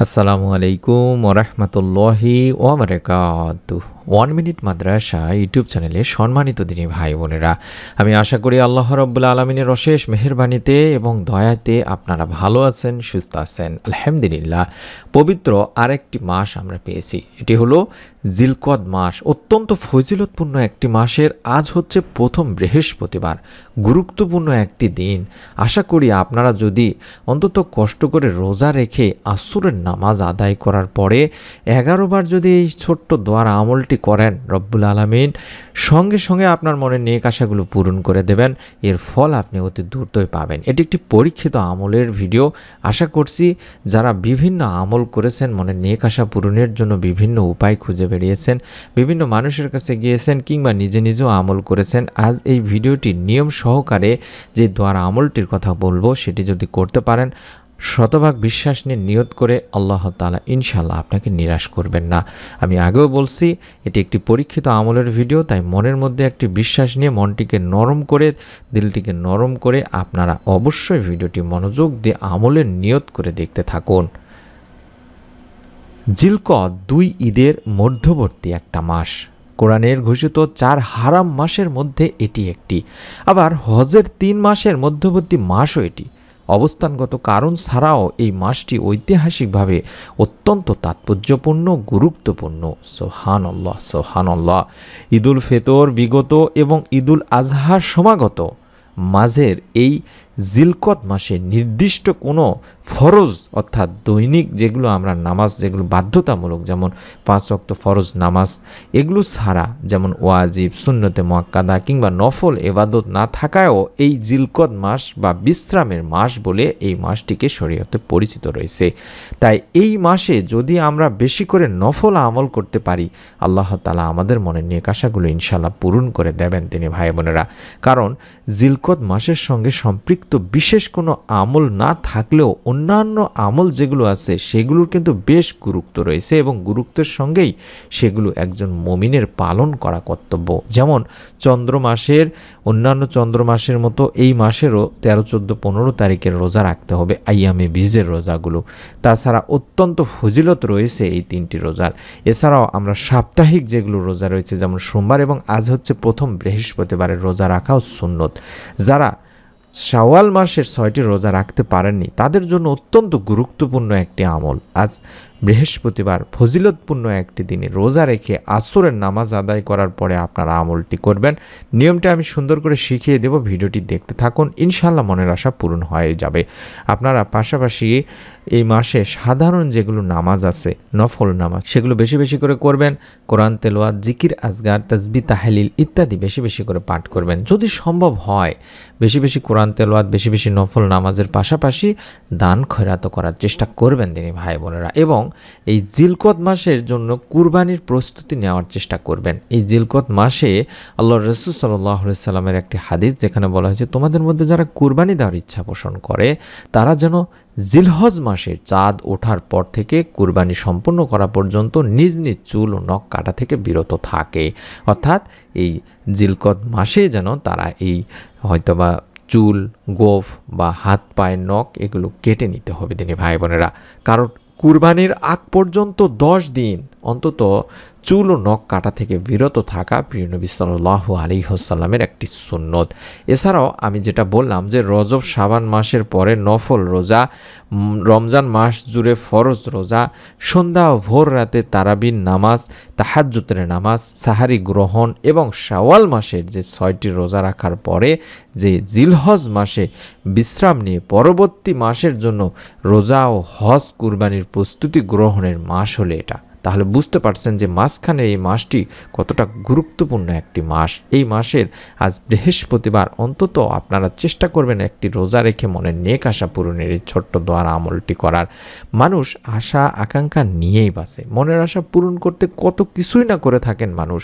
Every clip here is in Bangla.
আসসালামু আলাইকুম ওরহমতুল্লাহি ওয়াবারাকাতুহু। 1 মিনিট মাদ্রাসা ইউটিউব চ্যানেলে সম্মানিত দিনী ভাই বোনেরা, আমি আশা করি আল্লাহ রাব্বুল আলামিনের অশেষ মেহেরবানিতে এবং দয়াতে আপনারা ভালো আছেন, সুস্থ আছেন। আলহামদুলিল্লাহ। পবিত্র আরেকটি মাস আমরা পেয়েছি, এটি হলো জিলকদ মাস। অত্যন্ত ফজিলতপূর্ণ একটি মাসের আজ হচ্ছে প্রথম বৃহস্পতিবার, গুরুত্বপূর্ণ একটি দিন। আশা করি আপনারা যদি অন্তত কষ্ট করে রোজা রেখে আসরের নামাজ আদায় করার পরে 11 বার যদি এই ছোট্ট দোয়ার আমলটি করেন, রব্বুল আলামিন সঙ্গে সঙ্গে আপনার মনের নেক আশাগুলো পূরণ করে দেবেন। এর ফল আপনি অতি দ্রুতই পাবেন। এটি একটি পরীক্ষিত আমলের ভিডিও। আশা করছি যারা বিভিন্ন আমল করেছেন, মনের নেক আশা পূরণের জন্য বিভিন্ন উপায় খুঁজে বেরিয়েছেন, বিভিন্ন মানুষের কাছে গিয়েছেন কিংবা নিজে নিজেও আমল করেছেন, আজ এই ভিডিওটি নিয়ম সহকারে যে দোয়ার আমলটির কথা বলবো সেটি যদি করতে পারেন, শতভাগ বিশ্বাস নিয়ে নিয়ত করে আল্লাহ তাআলা ইনশাআল্লাহ আপনাকে নিরাশ করবেন না। আমি আগেও বলছি এটি একটি পরীক্ষিত আমলের ভিডিও, তাই মনের মধ্যে একটি বিশ্বাস নিয়ে মনটিকে নরম করে, দিলটিকে নরম করে আপনারা অবশ্যই ভিডিওটি মনোযোগ দিয়ে আমলের নিয়ত করে দেখতে থাকুন। জিলকদ 2 ঈদের মধ্যবর্তী একটা মাস। কোরআনের ঘোষিত 4 হারাম মাসের মধ্যে এটি একটি। আবার হজের 3 মাসের মধ্যবর্তী মাসও এটি। অবস্থানগত কারণ ছাড়াও এই মাসটি ঐতিহাসিকভাবে অত্যন্ত তাৎপর্যপূর্ণ, গুরুত্বপূর্ণ। সুবহানাল্লাহ, সুবহানাল্লাহ। ঈদুল ফিতর বিগত এবং ঈদুল আজহার সমাগত মাঝের এই জিলকদ মাসে নির্দিষ্ট কোনো ফরজ অর্থাৎ দৈনিক যেগুলো আমরা নামাজ, যেগুলো বাধ্যতামূলক, যেমন 5 ওয়াক্ত ফরজ নামাজ, এগুলো ছাড়া যেমন ওয়াজিব, সুন্নতে মুআক্কাদা কিংবা নফল ইবাদত না থাকায়ও এই জিলকদ মাস বা বিশ্রামের মাস বলে এই মাসটিকে শরীয়তে পরিচিত রয়েছে। তাই এই মাসে যদি আমরা বেশি করে নফল আমল করতে পারি, আল্লাহ তাআলা আমাদের মনের নেক আশাগুলো ইনশাআল্লাহ পূরণ করে দেবেন তিনি ভাই বোনেরা। কারণ জিলকদ মাসের সঙ্গে সম্পৃক্ত বিশেষ কোনো আমল না থাকলেও অন্যান্য আমল যেগুলো আছে সেগুলোর কিন্তু বেশ গুরুত্ব রয়েছে এবং গুরুত্বের সঙ্গেই সেগুলো একজন মুমিনের পালন করা কর্তব্য। যেমন চন্দ্র মাসের, অন্যান্য চন্দ্র মাসের মতো এই মাসেরও 13, 14, 15 তারিখের রোজা রাখতে হবে, আইয়ামে বীজের রোজাগুলো। তাছাড়া অত্যন্ত ফজিলত রয়েছে এই 3টি রোজার। এছাড়াও আমরা সাপ্তাহিক যেগুলো রোজা রয়েছে, যেমন সোমবার এবং আজ হচ্ছে প্রথম বৃহস্পতিবারের রোজা রাখাও সুন্নত। যারা শাওয়াল মাসের 6টি রোজা রাখতে পারেননি তাদের জন্য অত্যন্ত গুরুত্বপূর্ণ একটি আমল। আজ বৃহস্পতিবার ফজিলতপূর্ণ একটি দিনে রোজা রেখে আসরের নামাজ আদায় করার পরে আপনারা আমলটি করবেন। নিয়মটা আমি সুন্দর করে শিখিয়ে দেব, ভিডিওটি দেখতে থাকুন, ইনশাআল্লাহ মনের আশা পূরণ হয়ে যাবে। আপনারা পাশাপাশি এই মাসে সাধারণ যেগুলো নামাজ আছে, নফল নামাজ, সেগুলো বেশি বেশি করে করবেন। কোরআন তেলাওয়াত, জিকির, আজগার, তাসবিহ, তাহলিল ইত্যাদি বেশি বেশি করে পাঠ করবেন। যদি সম্ভব হয় বেশি বেশি কোরআন তেলাওয়াত, বেশি বেশি নফল নামাজের পাশাপাশি দান খয়রাত করার চেষ্টা করবেন দিনী ভাই বোনেরা। এবং এই জিলকদ মাসের জন্য কুরবানির প্রস্তুতি নেওয়ার চেষ্টা করবেন। এই জিলকদ মাসে আল্লাহর রাসূল সাল্লাল্লাহু আলাইহি সাল্লামের একটি হাদিস যেখানে বলা হয়েছে, তোমাদের মধ্যে যারা কুরবানি দেওয়ার ইচ্ছা পোষণ করে তারা যেন জিলহজ মাসের চাঁদ ওঠার পর থেকে কুরবানি সম্পূর্ণ করা পর্যন্ত নিজ নিজ চুল ও নখ কাটা থেকে বিরত থাকে। অর্থাৎ এই জিলকদ মাসে যেন তারা এই হয়তোবা চুল, গোঁফ বা হাত পায়ের নখ এগুলো কেটে নিতে হবে দিনী ভাই বোনেরা। কারণ কুরবানির আগ পর্যন্ত 10 দিন অন্তত চুল ও নখ কাটা থেকে বিরত থাকা প্রিয় নবী সাল্লাল্লাহু আলাইহি ওয়াসাল্লামের একটি সুন্নত। এছাড়াও আমি যেটা বললাম যে রজব, শাবান মাসের পরে নফল রোজা, রমজান মাস জুড়ে ফরজ রোজা, সন্ধ্যা ও ভোর রাতে তারাবির নামাজ, তাহাজ্জুদের নামাজ, সাহারি গ্রহণ এবং শাওয়াল মাসের যে 6টি রোজা রাখার পরে যে জিলহজ মাসে বিশ্রাম নিয়ে পরবর্তী মাসের জন্য রোজা ও হজ কুরবানির প্রস্তুতি গ্রহণের মাস হলে এটা। তাহলে বুঝতে পারছেন যে মাঝখানে এই মাসটি কতটা গুরুত্বপূর্ণ একটি মাস। এই মাসের আজ বৃহস্পতিবার অন্তত আপনারা চেষ্টা করবেন একটি রোজা রেখে মনের নেক আশা পূরণের এই ছোট্ট দোয়ার আমলটি করার। মানুষ আশা আকাঙ্ক্ষা নিয়েই বাঁচে। মনের আশা পূরণ করতে কত কিছুই না করে থাকেন মানুষ,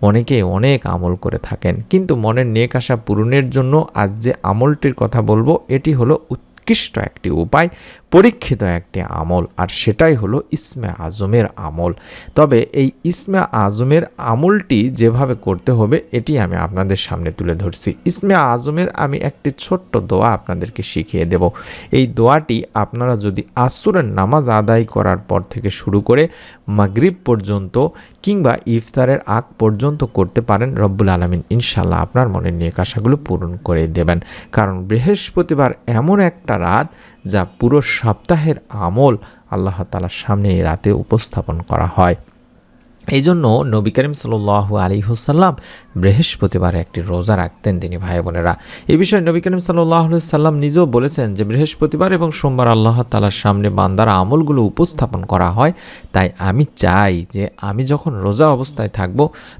অনেকে অনেক আমল করে থাকেন, কিন্তু মনের নেক আশা পূরণের জন্য আজ যে আমলটির কথা বলবো এটি হলো উৎকৃষ্ট একটি উপায়। পরীক্ষিত একটি আমল, আর সেটাই হলো ইসমে আজমের আমল। তবে এই ইসমে আজমের আমলটি যেভাবে করতে হবে এটি আমি আপনাদের সামনে তুলে ধরছি। ইসমে আজমের আমি একটি ছোট্ট দোয়া আপনাদেরকে শিখিয়ে দেব। এই দোয়াটি আপনারা যদি আসরের নামাজ আদায় করার পর থেকে শুরু করে মাগরিব পর্যন্ত কিংবা ইফতারের আগ পর্যন্ত করতে পারেন, রব্বুল আলামিন ইনশাল্লাহ আপনার মনের নেক আশাগুলো পূরণ করে দেবেন। কারণ বৃহস্পতিবার এমন একটা রাত যা পুরো সপ্তাহের আমল আল্লাহ তাআলার সামনে এই রাতে উপস্থাপন করা হয়। এই জন্য নবী করিম সাল্লাল্লাহু আলাইহি ওয়াসাল্লাম বৃহস্পতিবারে একটি রোজা রাখতেন তিনি ভাই বোনেরা। এই বিষয়ে নবী করিম সাল্লাল্লাহু আলাইহি ওয়াসাল্লাম নিজেও বলেছেন যে বৃহস্পতিবার এবং সোমবার আল্লাহ তাআলার সামনে বান্দার আমলগুলো উপস্থাপন করা হয়। তাই আমি চাই যে আমি যখন রোজা অবস্থায় থাকব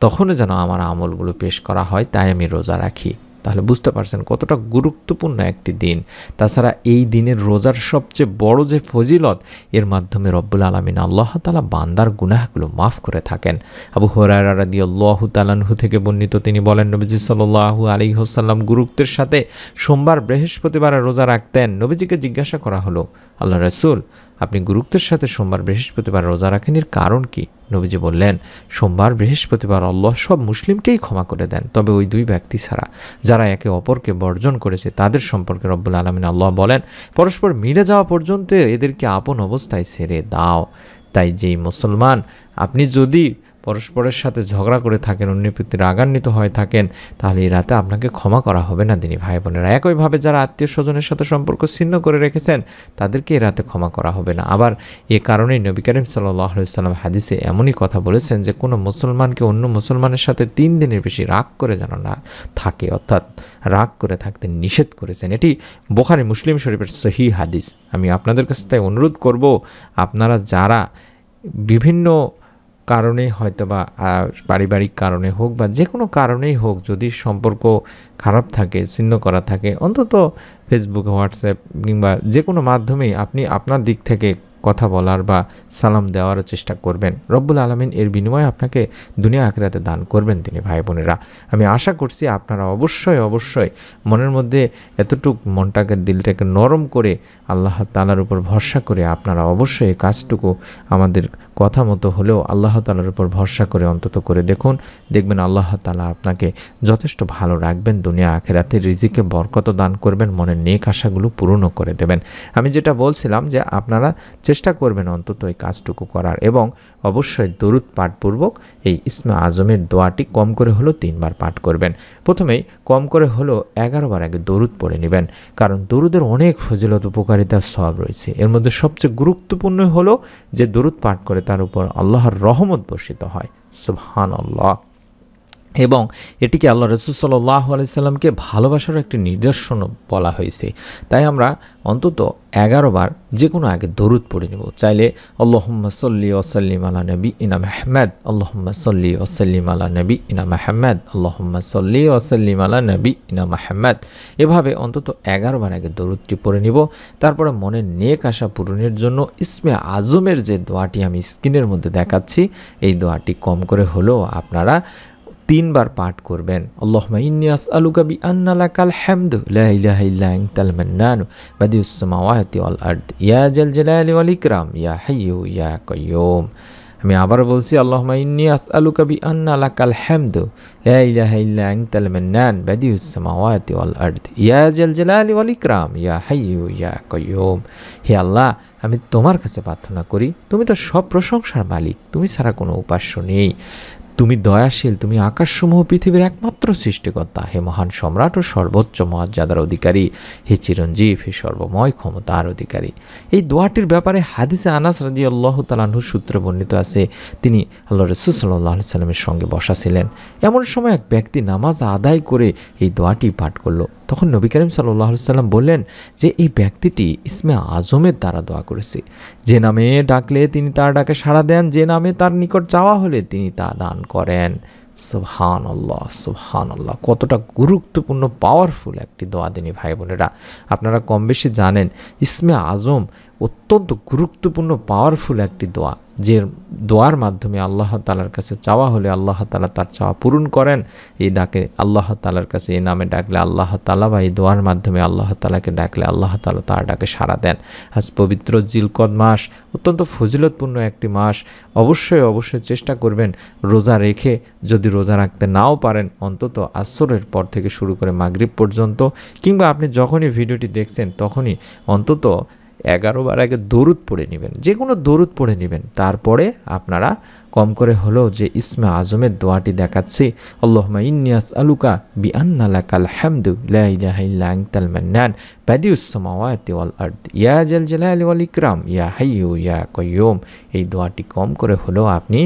তখনও যেন আমার আমলগুলো পেশ করা হয়, তাই আমি রোজা রাখি। তাহলে বুঝতে পারছেন কতটা গুরুত্বপূর্ণ একটি দিন। তাছাড়া এই দিনের রোজার সবচেয়ে বড় যে ফজিলত, এর মাধ্যমে রব্বুল আলামিন আল্লাহ তাআলা বান্দার গুনাহগুলো মাফ করে থাকেন। আবু হুরায়রা রাদিয়াল্লাহু তাআলা আনহু থেকে বর্ণিত, তিনি বলেন নবীজি সাল্লাল্লাহু আলাইহি ওয়াসাল্লাম গুরুত্বের সাথে সোমবার বৃহস্পতিবারে রোজা রাখতেন। নবীজিকে জিজ্ঞাসা করা হলো, আল্লাহ রাসূল, আপনি গুরুত্বের সাথে সোমবার বৃহস্পতিবার রোজা রাখেন, এর কারণ কি? নবীজি বললেন, সোমবার বৃহস্পতিবার আল্লাহ সব মুসলিমকেই ক্ষমা করে দেন, তবে ওই দুই ব্যক্তি ছাড়া যারা একে অপরকে বর্জন করেছে তাদের সম্পর্কে রব্বুল আলামিন আল্লাহ বলেন, পরস্পর মিলে যাওয়া পর্যন্ত এদেরকে আপন অবস্থায় ছেড়ে দাও। তাই যেই মুসলমান আপনি যদি পরস্পরের সাথে ঝগড়া করে থাকেন, অন্যের প্রতি রাগান্বিত হয়ে থাকেন, তাহলে এই রাতে আপনাকে ক্ষমা করা হবে না দিনী ভাই বোনেরা। একইভাবে যারা আত্মীয় স্বজনের সাথে সম্পর্ক ছিন্ন করে রেখেছেন তাদেরকে এই রাতে ক্ষমা করা হবে না। আবার এ কারণেই নবী করিম সাল্লাল্লাহু আলাইহি ওয়াসাল্লাম হাদিসে এমনই কথা বলেছেন যে কোনো মুসলমানকে অন্য মুসলমানের সাথে 3 দিনের বেশি রাগ করে যেন না থাকে, অর্থাৎ রাগ করে থাকতে নিষেধ করেছেন। এটি বুখারী মুসলিম শরীফের সহিহ হাদিস। আমি আপনাদের কাছে তাই অনুরোধ করব, আপনারা যারা বিভিন্ন কারণে হয়তো বা পারিবারিক কারণে হোক বা যে কোনো কারণেই হোক, যদি সম্পর্ক খারাপ থাকে, ছিন্ন করা থাকে, অন্তত ফেসবুক, হোয়াটসঅ্যাপ কিংবা যে কোনো মাধ্যমেই আপনি আপনার দিক থেকে কথা বলার বা সালাম দেওয়ারও চেষ্টা করবেন। রব্বুল আলামিন এর বিনিময়ে আপনাকে দুনিয়া আখিরাতে দান করবেন তিনি ভাই বোনেরা। আমি আশা করছি আপনারা অবশ্যই মনের মধ্যে এতটুকু মনটাকে, দিলটাকে নরম করে আল্লাহ তাআলার উপর ভরসা করে আপনারা অবশ্যই এই কাজটুকু আমাদের কথা মতো হলেও আল্লাহ তাআলার উপর ভরসা করে অন্তত করে দেখুন। দেখবেন আল্লাহ তাআলা আপনাকে যথেষ্ট ভালো রাখবেন, দুনিয়া আখিরাতে রিজিকে বরকত দান করবেন, মনের নেক আশাগুলো পূরণও করে দেবেন। আমি যেটা বলছিলাম যে আপনারা চেষ্টা করবেন অন্তত এই কাজটুকু করার, এবং অবশ্যই দরুদ পাঠপূর্বক এই ইসমে আজমের দোয়াটি কম করে হলো 3 বার পাঠ করবেন। প্রথমেই কম করে হলো 11 বার আগে দরুদ পড়ে নেবেন, কারণ দরুদের অনেক ফজিলত, উপকারিতার সওয়াব রয়েছে। এর মধ্যে সবচেয়ে গুরুত্বপূর্ণ হলো যে দরুদ পাঠ করে তার উপর আল্লাহর রহমত বর্ষিত হয়। সুবহানাল্লাহ। এবং এটিকে আল্লাহ রাসূল সাল্লাল্লাহু আলাইহি সাল্লামকে ভালোবাসার একটি নিদর্শন বলা হয়েছে। তাই আমরা অন্তত 11 বার যে কোনো আগে দরুদ পড়ে নেব। চাইলে আল্লাহুম্মা সাল্লি ওয়া সাল্লিম আলা নবিয়িনা মুহাম্মদ, আল্লাহুম্মা সাল্লি ওয়া সাল্লিম আলা নবিয়িনা মুহাম্মদ, আল্লাহুম্মা সাল্লি ওয়া সাল্লিম আলা নবিয়িনা মুহাম্মদ, এভাবে অন্তত 11 বার আগে দরুদটি পড়ে নিব। তারপরে মনের নেক আশা পূরণের জন্য ইসমে আজমের যে দোয়াটি আমি স্ক্রিনের মধ্যে দেখাচ্ছি, এই দোয়াটি কম করে হলেও আপনারা 3 বার পাঠ করবেন। আল্লাহুম্মা ইন্নী আসআলুকা বিআন্না লাকাল হামদু লা ইলাহা ইল্লা আনতাল মান্নানু বাদিউস সামাওয়াতি ওয়াল আরদ ইয়া জাল জালালি ওয়াল ইকরাম ইয়া হাইয়্যু ইয়া কাইয়্যুম। আমি আবার বলছি, আল্লাহুম্মা ইন্নী আসআলুকা বিআন্না লাকাল হামদু লা ইলাহা ইল্লা আনতাল মান্নান বাদিউস সামাওয়াতি ওয়াল আরদ ইয়া জাল জালালি ওয়াল ইকরাম ইয়া হাইয়্যু ইয়া কাইয়্যুম। হে আল্লাহ, আমি তোমার কাছে প্রার্থনা করি, তুমি তো সব প্রশংসার মালিক, তুমি ছাড়া কোনো উপাস্য নেই, তুমি দয়াশীল, তুমি আকাশসমূহ পৃথিবীর একমাত্র সৃষ্টিকর্তা, হে মহান সম্রাট ও সর্বোচ্চ মর্যাদার অধিকারী, হে চিরঞ্জীব, হে সর্বময় ক্ষমতার অধিকারী। এই দোয়াটির ব্যাপারে হাদিসে আনাস রাদিয়াল্লাহু তাআলা আনহু সূত্রে বর্ণিত আছে, তিনি আল্লাহ রাসূল সাল্লাল্লাহু আলাইহি সাল্লামের সঙ্গে বসা ছিলেন। এমন সময় এক ব্যক্তি নামাজ আদায় করে এই দোয়াটি পাঠ করলো। তখন নবী করিম সাল্লাল্লাহু আলাইহি সাল্লাম বললেন যে এই ব্যক্তিটি ইসমে আজমের দ্বারা দোয়া করেছে। যে নামে ডাকলে তিনি তার ডাকে সাড়া দেন, যে নামে তার নিকট চাওয়া হলে তিনি তা দান করেন। সুবহানাল্লাহ, সুবহানাল্লাহ। কতটা গুরুত্বপূর্ণ, পাওয়ারফুল একটি দোয়া দিনী ভাই বোনেরা। আপনারা কম বেশি জানেন ইসমে আজম অত্যন্ত গুরুত্বপূর্ণ, পাওয়ারফুল একটি দোয়া, যে দোয়ার মাধ্যমে আল্লাহ তাআলার কাছে চাওয়া হলে আল্লাহ তাআলা তার চাওয়া পূরণ করেন। এই ডাকে আল্লাহ তাআলার কাছে এই নামে ডাকলে আল্লাহ তাআলা বা এই দোয়ার মাধ্যমে আল্লাহ তাআলাকে ডাকলে আল্লাহ তাআলা তার ডাকে সাড়া দেন। আজ পবিত্র জিলকদ মাস, অত্যন্ত ফজিলতপূর্ণ একটি মাস। অবশ্যই চেষ্টা করবেন রোজা রেখে, যদি রোজা রাখতে নাও পারেন অন্তত আসরের পর থেকে শুরু করে মাগরিব পর্যন্ত, কিংবা আপনি যখনই ভিডিওটি দেখছেন তখনই অন্তত 11 বার আগে দরুদ পড়ে নেবেন, যে কোনো দরুদ পড়ে নেবেন। তারপরে আপনারা কম করে হলেও যে ইসমে আজমের দোয়াটি দেখাচ্ছি, আল্লাহুম্মা ইন্নী আসআলুকা বিআন্না লাকাল হামদু লা ইলাহা ইল্লা আনতাল মান্নান বাদিউস সামাওয়াতি ওয়াল আরদ ইয়া জাল জালালি ওয়াল ইকরাম ইয়া হাইয়্যু ইয়া কাইয়্যুম। এই দোয়াটি কম করে হলেও আপনি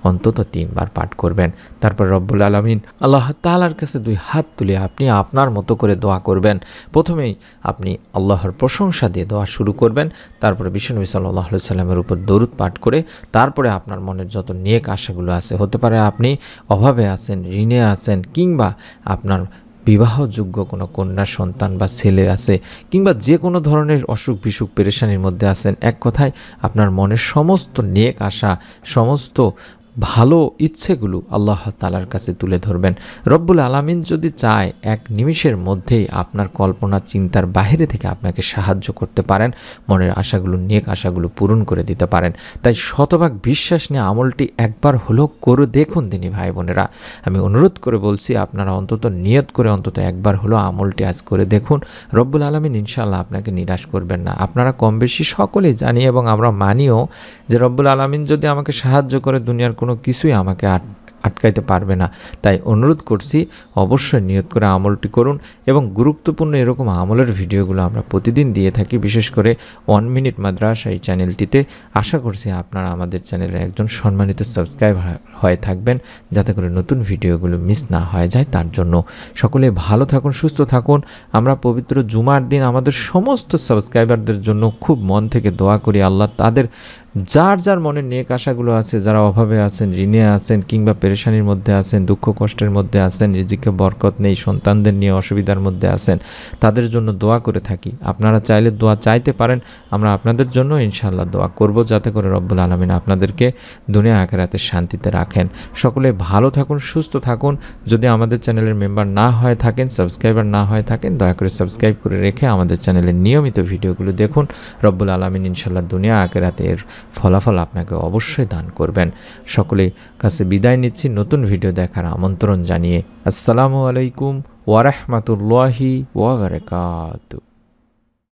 অন্তত 3 বার পাঠ করবেন। তারপর রব্বুল আলামিন আল্লাহ তাআলার কাছে 2 হাত তুলে আপনি আপনার মতো করে দোয়া করবেন। প্রথমেই আপনি আল্লাহর প্রশংসা দিয়ে দোয়া শুরু করবেন, তারপরে বিশ্বনবী সাল্লাল্লাহু আলাইহি সাল্লামের উপর দরুদ পাঠ করে তারপরে আপনার মনের যত নেক আশাগুলো আছে, হতে পারে আপনি অভাবে আছেন, ঋণে আছেন, কিংবা আপনার বিবাহযোগ্য কোনো কন্যা সন্তান বা ছেলে আছে, কিংবা যে কোনো ধরনের অসুখ বিসুখ পেরেশানির মধ্যে আছেন, এক কথায় আপনার মনের সমস্ত নেক আশা, সমস্ত ভালো ইচ্ছেগুলো আল্লাহ তাআলার কাছে তুলে ধরবেন। রব্বুল আলামিন যদি চায় এক নিমিষের মধ্যেই আপনার কল্পনা চিন্তার বাইরে থেকে আপনাকে সাহায্য করতে পারেন, মনের আশাগুলো নেক আশাগুলো পূরণ করে দিতে পারেন। তাই শতভাগ বিশ্বাস নিয়ে আমলটি একবার হলেও করে দেখুন দিনী ভাই বোনেরা। আমি অনুরোধ করে বলছি আপনারা অন্তত নিয়ত করে অন্তত একবার হলেও আমলটি আজ করে দেখুন। রব্বুল আলামিন ইনশাআল্লাহ আপনাকে নিরাশ করবেন না। আপনারা কম বেশি সকলেই জানি এবং আমরা মানিও যে রব্বুল আলামিন যদি আমাকে সাহায্য করে দুনিয়ার কোনো কিছুই আমাকে আটকাইতে পারবে না। তাই অনুরোধ করছি অবশ্যই নিয়ত করে আমলটি করুন। এবং গুরুত্বপূর্ণ এরকম আমলের ভিডিওগুলো আমরা প্রতিদিন দিয়ে থাকি, বিশেষ করে 1 মিনিট মাদ্রাসা এই চ্যানেলটিতে। আশা করছি আপনারা আমাদের চ্যানেলের একজন সম্মানিত সাবস্ক্রাইবার হয়ে থাকবেন, যাতে করে নতুন ভিডিওগুলো মিস না হয়ে যায়। তার জন্য সকলে ভালো থাকুন, সুস্থ থাকুন। আমরা পবিত্র জুমার দিন আমাদের সমস্ত সাবস্ক্রাইবারদের জন্য খুব মন থেকে দোয়া করি, আল্লাহ তাদের যার যার মনে নেক আশাগুলো আছে, যারা অভাবে আছেন, ঋণে আছেন, কিংবা পেরেশানির মধ্যে আছেন, দুঃখ কষ্টের মধ্যে আছেন, রিজিকে বরকত নেই, সন্তানদের নিয়ে অসুবিধার মধ্যে আছেন, তাদের জন্য দোয়া করে থাকি। আপনারা চাইলে দোয়া চাইতে পারেন, আমরা আপনাদের জন্য ইনশাআল্লাহ দোয়া করব, যাতে করে রব্বুল আলামিন আপনাদেরকে দুনিয়া আখিরাতে শান্তিতে রাখেন। সকলে ভালো থাকুন, সুস্থ থাকুন। যদি আমাদের চ্যানেলের মেম্বার না হয়ে থাকেন, সাবস্ক্রাইবার না হয়ে থাকেন, দয়া করে সাবস্ক্রাইব করে রেখে আমাদের চ্যানেলের নিয়মিত ভিডিওগুলো দেখুন। রব্বুল আলামিন ইনশাআল্লাহ দুনিয়া আখিরাতে এর ফলাফল আপনাকে অবশ্যই দান করবেন। সকলের কাছে বিদায় নিচ্ছি, নতুন ভিডিও দেখার আমন্ত্রণ জানিয়ে। আসসালামু আলাইকুম ওয়া রাহমাতুল্লাহি ওয়া বারাকাতুহু।